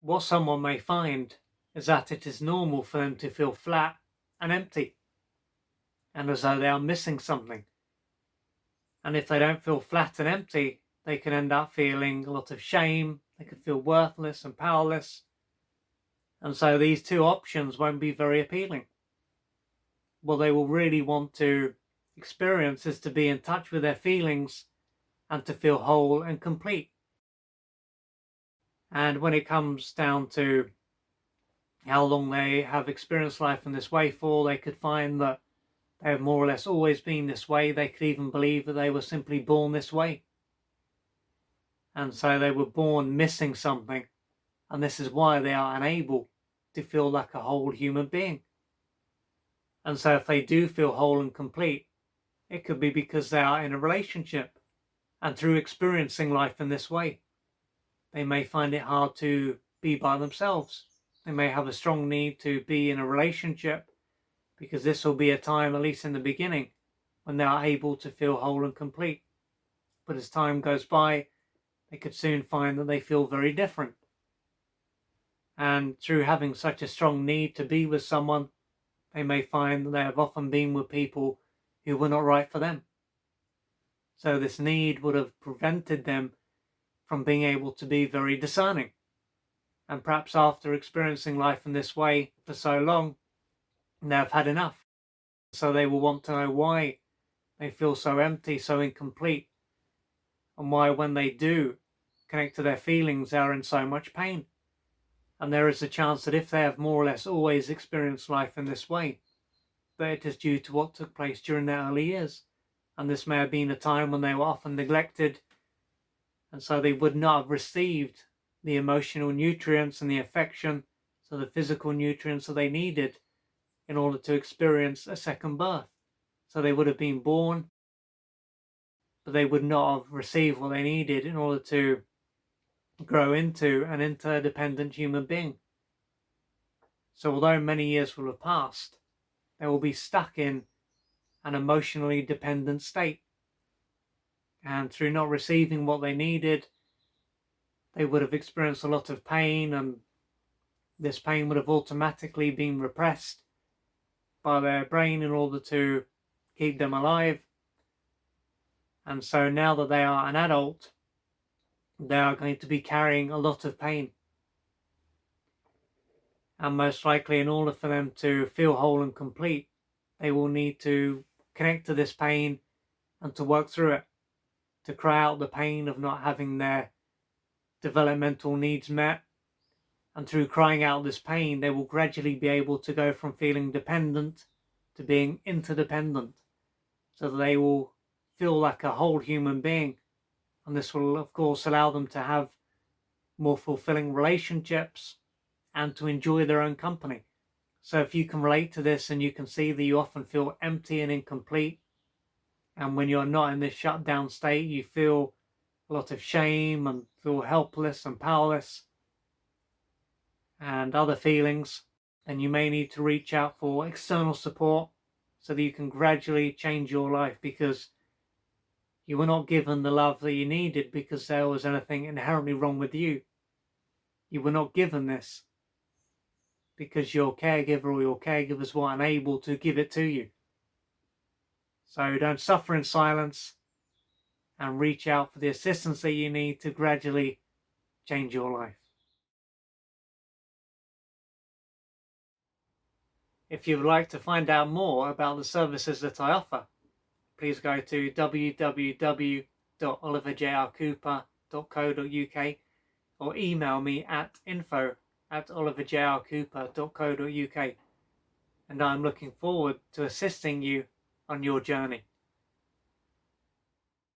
what someone may find is that it is normal for them to feel flat and empty, and as though they are missing something. And if they don't feel flat and empty, they can end up feeling a lot of shame, they could feel worthless and powerless. And so these two options won't be very appealing. What they will really want to experience is to be in touch with their feelings and to feel whole and complete. And when it comes down to how long they have experienced life in this way for, they could find that they have more or less always been this way. They could even believe that they were simply born this way. And so they were born missing something. And this is why they are unable to feel like a whole human being. And so if they do feel whole and complete, it could be because they are in a relationship. And through experiencing life in this way, they may find it hard to be by themselves. They may have a strong need to be in a relationship, because this will be a time, at least in the beginning, when they are able to feel whole and complete. But as time goes by, they could soon find that they feel very different. And through having such a strong need to be with someone, they may find that they have often been with people who were not right for them. So this need would have prevented them from being able to be very discerning. And perhaps after experiencing life in this way for so long, they have had enough. So they will want to know why they feel so empty, so incomplete, and why when they do connect to their feelings, they are in so much pain. And there is a chance that if they have more or less always experienced life in this way, that it is due to what took place during their early years. And this may have been a time when they were often neglected, and so they would not have received the emotional nutrients and the affection, so the physical nutrients that they needed in order to experience a second birth. So they would have been born, but they would not have received what they needed in order to grow into an interdependent human being. So although many years will have passed, they will be stuck in an emotionally dependent state. And through not receiving what they needed, they would have experienced a lot of pain, and this pain would have automatically been repressed by their brain in order to keep them alive. And so now that they are an adult, they are going to be carrying a lot of pain. And most likely, in order for them to feel whole and complete, they will need to connect to this pain and to work through it, to cry out the pain of not having their developmental needs met. And through crying out this pain, they will gradually be able to go from feeling dependent to being interdependent, so that they will feel like a whole human being. And this will, of course, allow them to have more fulfilling relationships and to enjoy their own company. So if you can relate to this and you can see that you often feel empty and incomplete, and when you're not in this shut down state, you feel a lot of shame and feel helpless and powerless and other feelings, then you may need to reach out for external support so that you can gradually change your life, because you were not given the love that you needed because there was anything inherently wrong with you. You were not given this because your caregiver or your caregivers were unable to give it to you. So don't suffer in silence, and reach out for the assistance that you need to gradually change your life. If you would like to find out more about the services that I offer, please go to www.oliverjrcooper.co.uk or email me at info@oliverjrcooper.co.uk, and I'm looking forward to assisting you on your journey.